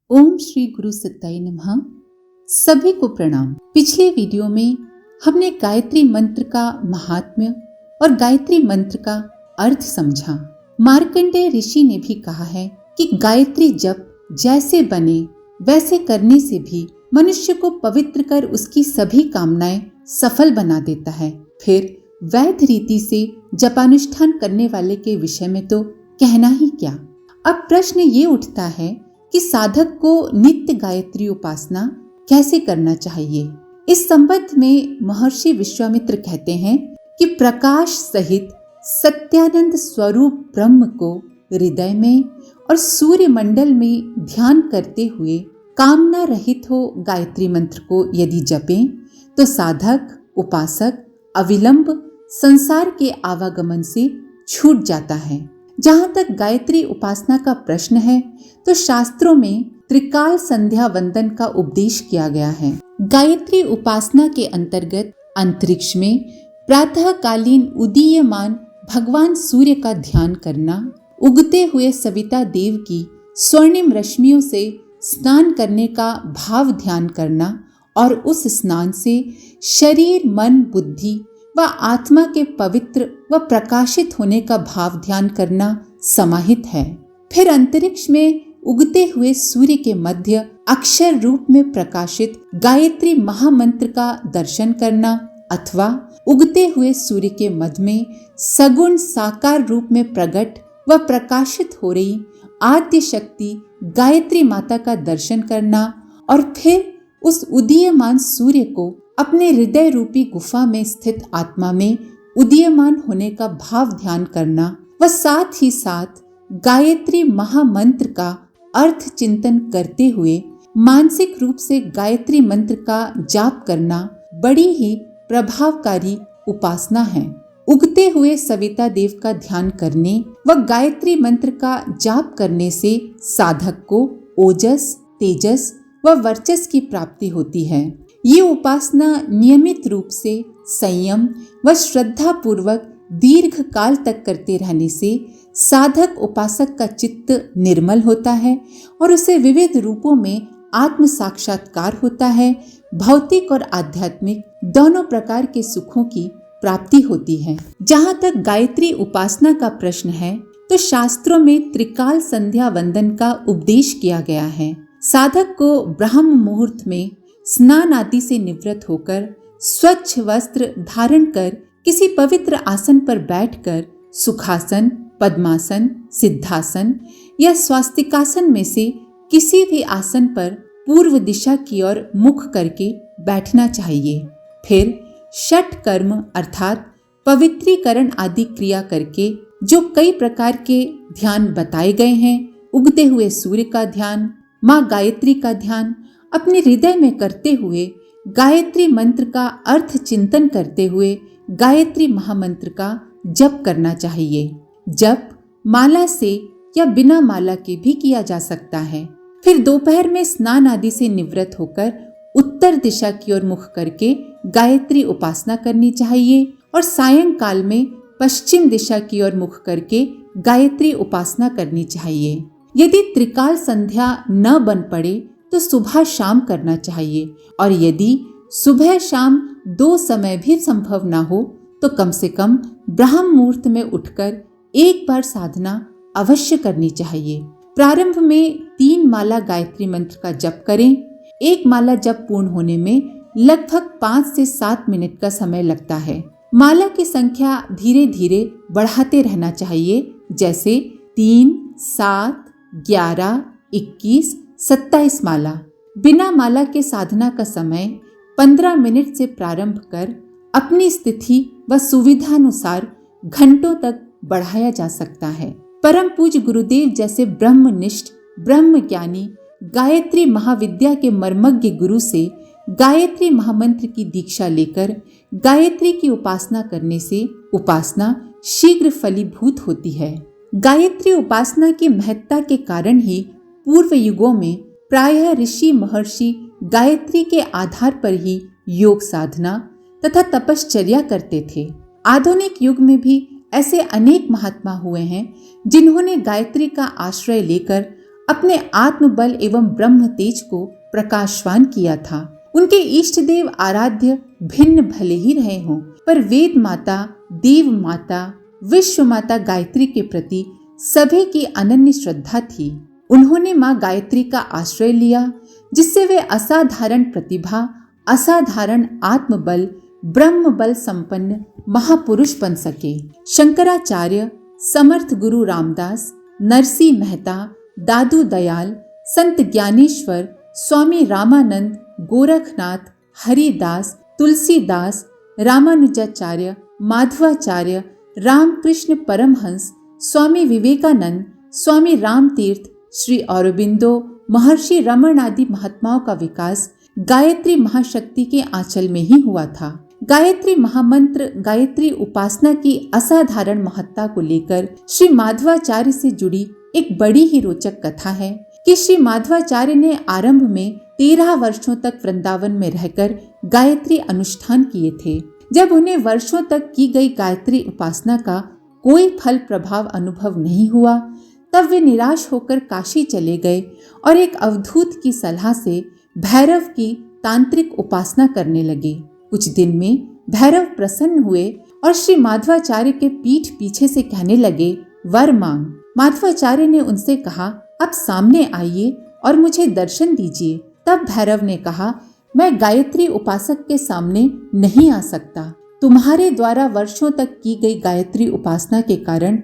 ओम श्री गुरु सत्ताई नमः। सभी को प्रणाम। पिछले वीडियो में हमने गायत्री मंत्र का महात्म्य और गायत्री मंत्र का अर्थ समझा। मार्कंडेय ऋषि ने भी कहा है कि गायत्री जप जैसे बने वैसे करने से भी मनुष्य को पवित्र कर उसकी सभी कामनाएं सफल बना देता है। फिर वैध रीति से जपानुष्ठान करने वाले के विषय में तो कहना ही क्या। अब प्रश्न ये उठता है कि साधक को नित्य गायत्री उपासना कैसे करना चाहिए। इस संबंध में महर्षि विश्वामित्र कहते हैं कि प्रकाश सहित सत्यानंद स्वरूप ब्रह्म को हृदय में और सूर्य मंडल में ध्यान करते हुए कामना रहित हो गायत्री मंत्र को यदि जपें तो साधक उपासक अविलंब संसार के आवागमन से छूट जाता है। जहाँ तक गायत्री उपासना का प्रश्न है तो शास्त्रों में त्रिकाल संध्या वंदन का उपदेश किया गया है। गायत्री उपासना के अंतर्गत अंतरिक्ष में प्रातःकालीन उदीयमान भगवान सूर्य का ध्यान करना, उगते हुए सविता देव की स्वर्णिम रश्मियों से स्नान करने का भाव ध्यान करना और उस स्नान से शरीर मन बुद्धि व आत्मा के पवित्र व प्रकाशित होने का भाव ध्यान करना समाहित है। फिर अंतरिक्ष में उगते हुए सूर्य के मध्य अक्षर रूप में प्रकाशित गायत्री महामंत्र का दर्शन करना अथवा उगते हुए सूर्य के मध्य में सगुण साकार रूप में प्रकट व प्रकाशित हो रही आद्य शक्ति गायत्री माता का दर्शन करना और फिर उस उदीयमान सूर्य को अपने हृदय रूपी गुफा में स्थित आत्मा में उदीयमान होने का भाव ध्यान करना व साथ ही साथ गायत्री महामंत्र का अर्थ चिंतन करते हुए मानसिक रूप से गायत्री मंत्र का जाप करना बड़ी ही प्रभावकारी उपासना है। उगते हुए सविता देव का ध्यान करने व गायत्री मंत्र का जाप करने से साधक को ओजस, तेजस व वर्चस की प्राप्ति होती है। ये उपासना नियमित रूप से संयम व श्रद्धा पूर्वक दीर्घ काल तक करते रहने से साधक उपासक का चित्त निर्मल होता है और उसे विविध रूपों में आत्म साक्षात्कार होता है। भौतिक और आध्यात्मिक दोनों प्रकार के सुखों की प्राप्ति होती है। जहाँ तक गायत्री उपासना का प्रश्न है तो शास्त्रों में त्रिकाल संध्या वंदन का उपदेश किया गया है। साधक को ब्रह्म मुहूर्त में स्नान आदि से निवृत्त होकर स्वच्छ वस्त्र धारण कर किसी पवित्र आसन पर बैठकर सुखासन, पद्मासन, सिद्धासन या स्वास्तिकासन में से किसी भी आसन पर पूर्व दिशा की ओर मुख करके बैठना चाहिए। फिर षट कर्म अर्थात पवित्रीकरण आदि क्रिया करके जो कई प्रकार के ध्यान बताए गए हैं, उगते हुए सूर्य का ध्यान, माँ गायत्री का ध्यान अपने हृदय में करते हुए गायत्री मंत्र का अर्थ चिंतन करते हुए गायत्री महामंत्र का जप करना चाहिए। जप माला से या बिना माला के भी किया जा सकता है। फिर दोपहर में स्नान आदि से निवृत्त होकर उत्तर दिशा की ओर मुख करके गायत्री उपासना करनी चाहिए और सायंकाल में पश्चिम दिशा की ओर मुख करके गायत्री उपासना करनी चाहिए। यदि त्रिकाल संध्या न बन पड़े तो सुबह शाम करना चाहिए और यदि सुबह शाम दो समय भी संभव ना हो तो कम से कम ब्रह्म मुहूर्त में उठकर एक बार साधना अवश्य करनी चाहिए। प्रारंभ में 3 माला गायत्री मंत्र का जप करें। एक माला जप पूर्ण होने में लगभग 5 से 7 मिनट का समय लगता है। माला की संख्या धीरे धीरे बढ़ाते रहना चाहिए, जैसे 3, 7, 11, 21, 27 माला। बिना माला के साधना का समय 15 मिनट से प्रारंभ कर अपनी स्थिति व सुविधानुसार घंटों तक बढ़ाया जा सकता है। परम पूज्य गुरुदेव जैसे ब्रह्मनिष्ठ ब्रह्म ज्ञानी गायत्री महाविद्या के मर्मज्ञ गुरु से गायत्री महामंत्र की दीक्षा लेकर गायत्री की उपासना करने से उपासना शीघ्र फलीभूत होती है। गायत्री उपासना की महत्ता के कारण ही पूर्व युगों में प्रायः ऋषि महर्षि गायत्री के आधार पर ही योग साधना तथा तपश्चर्या करते थे। आधुनिक युग में भी ऐसे अनेक महात्मा हुए हैं जिन्होंने गायत्री का आश्रय लेकर अपने आत्मबल एवं ब्रह्म तेज को प्रकाशवान किया था। उनके इष्ट देव आराध्य भिन्न भले ही रहे हों, पर वेद माता, देव माता, विश्व माता गायत्री के प्रति सभी की अनन्य श्रद्धा थी। उन्होंने माँ गायत्री का आश्रय लिया, जिससे वे असाधारण प्रतिभा, असाधारण आत्मबल, ब्रह्म बल संपन्न महापुरुष बन सके। शंकराचार्य, समर्थ गुरु रामदास, नरसिंह मेहता, दादू दयाल, संत ज्ञानेश्वर, स्वामी रामानंद, गोरखनाथ, हरिदास, तुलसीदास, रामानुजाचार्य, माधवाचार्य, रामकृष्ण परमहंस, स्वामी विवेकानंद, स्वामी रामतीर्थ, श्री अरबिंदो, महर्षि रमन आदि महात्माओं का विकास गायत्री महाशक्ति के आंचल में ही हुआ था। गायत्री महामंत्र, गायत्री उपासना की असाधारण महत्ता को लेकर श्री माधवाचार्य से जुड़ी एक बड़ी ही रोचक कथा है कि श्री माधवाचार्य ने आरंभ में 13 वर्षों तक वृंदावन में रहकर गायत्री अनुष्ठान किए थे। जब उन्हें वर्षों तक की गई गायत्री उपासना का कोई फल प्रभाव अनुभव नहीं हुआ, तब वे निराश होकर काशी चले गए और एक अवधूत की सलाह से भैरव की तांत्रिक उपासना करने लगे। कुछ दिन में भैरव प्रसन्न हुए और श्री माधवाचार्य के पीठ पीछे से कहने लगे, वर मांग। माधवाचार्य ने उनसे कहा, अब सामने आइए और मुझे दर्शन दीजिए। तब भैरव ने कहा, मैं गायत्री उपासक के सामने नहीं आ सकता। तुम्हारे द्वारा वर्षों तक की गई गायत्री उपासना के कारण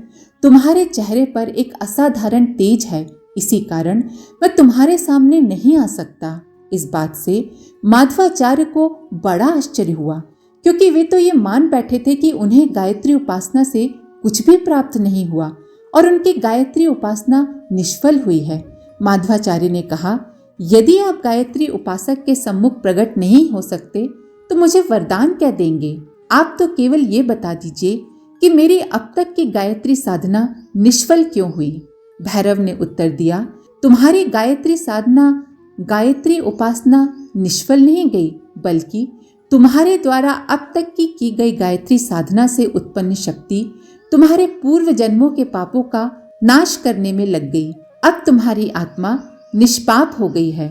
तुम्हारे चेहरे पर एक असाधारण तेज है, इसी कारण मैं तुम्हारे सामने नहीं आ सकता। इस बात से माधवाचार्य को बड़ा आश्चर्य हुआ, क्योंकि वे तो ये मान बैठे थे कि उन्हें गायत्री उपासना से कुछ भी प्राप्त नहीं हुआ और उनकी गायत्री उपासना निष्फल हुई है। माधवाचार्य ने कहा, यदि आप गायत्री उपासक के सम्मुख प्रकट नहीं हो सकते तो मुझे वरदान क्या देंगे? आप तो केवल ये बता दीजिए कि मेरी अब तक की गायत्री साधना निष्फल क्यों हुई। भैरव ने उत्तर दिया, तुम्हारी गायत्री साधना, गायत्री उपासना निष्फल नहीं गई, बल्कि तुम्हारे द्वारा अब तक की गई गायत्री साधना से उत्पन्न शक्ति तुम्हारे पूर्व जन्मों के पापों का नाश करने में लग गई। अब तुम्हारी आत्मा निष्पाप हो गई है।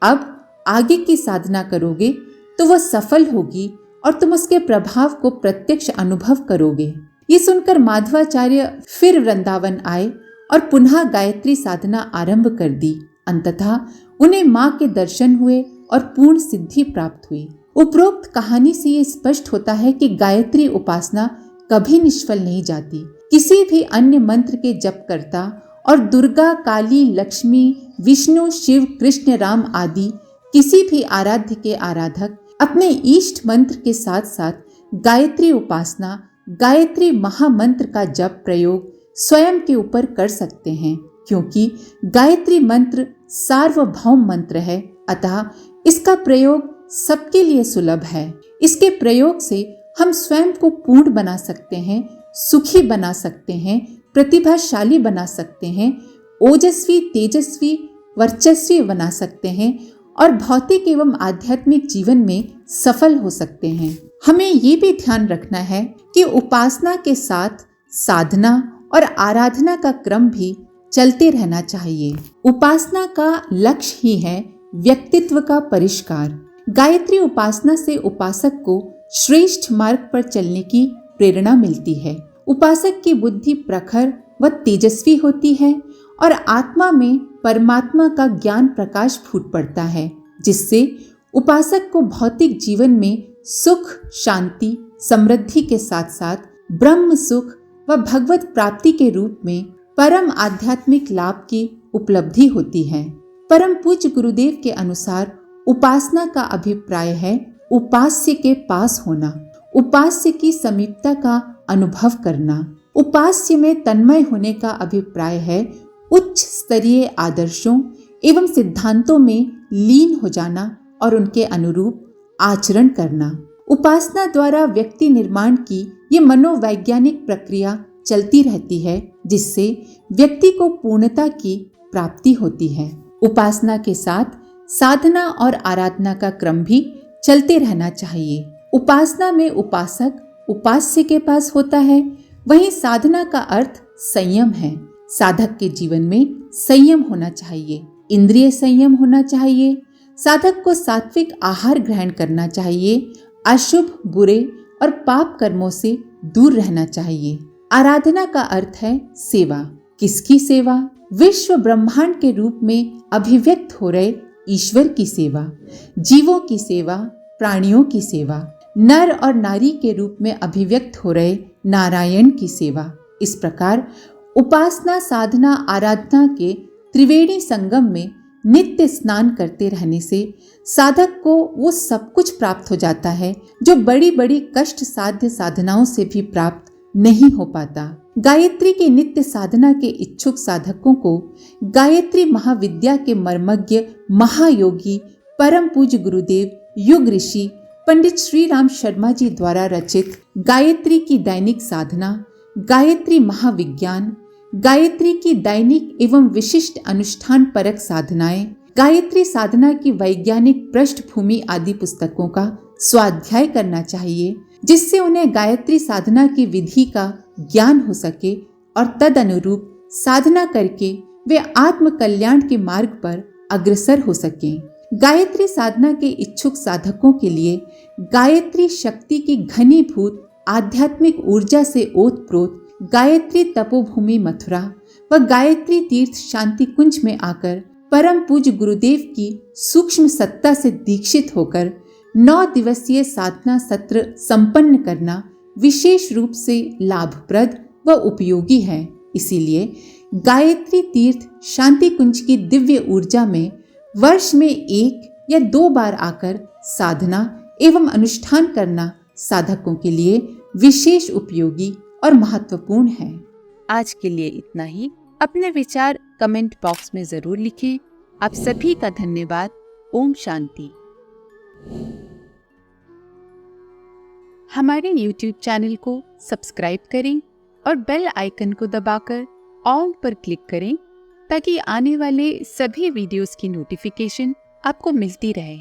अब आगे की साधना करोगे तो वह सफल होगी और तुम उसके प्रभाव को प्रत्यक्ष अनुभव करोगे। ये सुनकर माधवाचार्य फिर वृंदावन आए और पुनः गायत्री साधना आरंभ कर दी। अंततः उन्हें माँ के दर्शन हुए और पूर्ण सिद्धि प्राप्त हुई। उपरोक्त कहानी से ये स्पष्ट होता है कि गायत्री उपासना कभी निष्फल नहीं जाती। किसी भी अन्य मंत्र के जप करता और दुर्गा, काली, लक्ष्मी, विष्णु, शिव, कृष्ण, राम आदि किसी भी आराध्य के आराधक अपने इष्ट मंत्र के साथ साथ गायत्री उपासना, गायत्री महामंत्र का जप प्रयोग स्वयं के ऊपर कर सकते हैं, क्योंकि गायत्री मंत्र सार्वभौम मंत्र है। अतः इसका प्रयोग सबके लिए सुलभ है। इसके प्रयोग से हम स्वयं को पूर्ण बना सकते हैं, सुखी बना सकते हैं, प्रतिभाशाली बना सकते हैं, ओजस्वी, तेजस्वी, वर्चस्वी बना सकते हैं और भौतिक एवं आध्यात्मिक जीवन में सफल हो सकते हैं। हमें ये भी ध्यान रखना है कि उपासना के साथ साधना और आराधना का क्रम भी चलते रहना चाहिए। उपासना का लक्ष्य ही है व्यक्तित्व का परिष्कार। गायत्री उपासना से उपासक को श्रेष्ठ मार्ग पर चलने की प्रेरणा मिलती है। उपासक की बुद्धि प्रखर व तेजस्वी होती है और आत्मा में परमात्मा का ज्ञान प्रकाश फूट पड़ता है, जिससे उपासक को भौतिक जीवन में सुख, शांति, समृद्धि के साथ साथ ब्रह्म सुख व भगवत प्राप्ति के रूप में परम आध्यात्मिक लाभ की उपलब्धि होती है। परम पूज्य गुरुदेव के अनुसार उपासना का अभिप्राय है उपास्य के पास होना, उपास्य की समीपता का अनुभव करना। उपास्य में तन्मय होने का अभिप्राय है उच्च स्तरीय आदर्शों एवं सिद्धांतों में लीन हो जाना और उनके अनुरूप आचरण करना। उपासना द्वारा व्यक्ति निर्माण की ये मनोवैज्ञानिक प्रक्रिया चलती रहती है, जिससे व्यक्ति को पूर्णता की प्राप्ति होती है। उपासना के साथ साधना और आराधना का क्रम भी चलते रहना चाहिए। उपासना में उपासक उपास्य के पास होता है, वहीं साधना का अर्थ संयम है। साधक के जीवन में संयम होना चाहिए, इंद्रिय संयम होना चाहिए। साधक को सात्विक आहार ग्रहण करना चाहिए, अशुभ, बुरे और पाप कर्मों से दूर रहना चाहिए। आराधना का अर्थ है सेवा। किसकी सेवा? विश्व ब्रह्मांड के रूप में अभिव्यक्त हो रहे ईश्वर की सेवा, जीवों की सेवा, प्राणियों की सेवा, नर और नारी के रूप में अभिव्यक्त हो रहे नारायण की सेवा। इस प्रकार उपासना, साधना, आराधना के त्रिवेणी संगम में नित्य स्नान करते रहने से साधक को वो सब कुछ प्राप्त हो जाता है जो बड़ी बड़ी कष्ट साध्य साधनाओं से भी प्राप्त नहीं हो पाता। गायत्री की नित्य साधना के इच्छुक साधकों को गायत्री महाविद्या के मर्मज्ञ महायोगी परम पूज्य गुरुदेव युग ऋषि पंडित श्री राम शर्मा जी द्वारा रचित गायत्री की दैनिक साधना, गायत्री महाविज्ञान, गायत्री की दैनिक एवं विशिष्ट अनुष्ठान परक साधनाएं, गायत्री साधना की वैज्ञानिक पृष्ठभूमि आदि पुस्तकों का स्वाध्याय करना चाहिए, जिससे उन्हें गायत्री साधना की विधि का ज्ञान हो सके और तद अनुरूप साधना करके वे आत्म कल्याण के मार्ग पर अग्रसर हो सकें। गायत्री साधना के इच्छुक साधकों के लिए गायत्री शक्ति की घनीभूत आध्यात्मिक ऊर्जा से ओतप्रोत गायत्री तपोभूमि मथुरा व गायत्री तीर्थ शांति कुंज में आकर परम पूज्य गुरुदेव की सूक्ष्म सत्ता से दीक्षित होकर 9 दिवसीय साधना सत्र संपन्न करना विशेष रूप से लाभप्रद व उपयोगी है। इसीलिए गायत्री तीर्थ शांति कुंज की दिव्य ऊर्जा में वर्ष में 1 या 2 बार आकर साधना एवं अनुष्ठान करना साधकों के लिए विशेष उपयोगी और महत्वपूर्ण है। आज के लिए इतना ही। अपने विचार कमेंट बॉक्स में जरूर लिखें। आप सभी का धन्यवाद। ओम शांति। हमारे YouTube चैनल को सब्सक्राइब करें और बेल आइकन को दबाकर ऑल पर क्लिक करें ताकि आने वाले सभी वीडियोस की नोटिफिकेशन आपको मिलती रहे।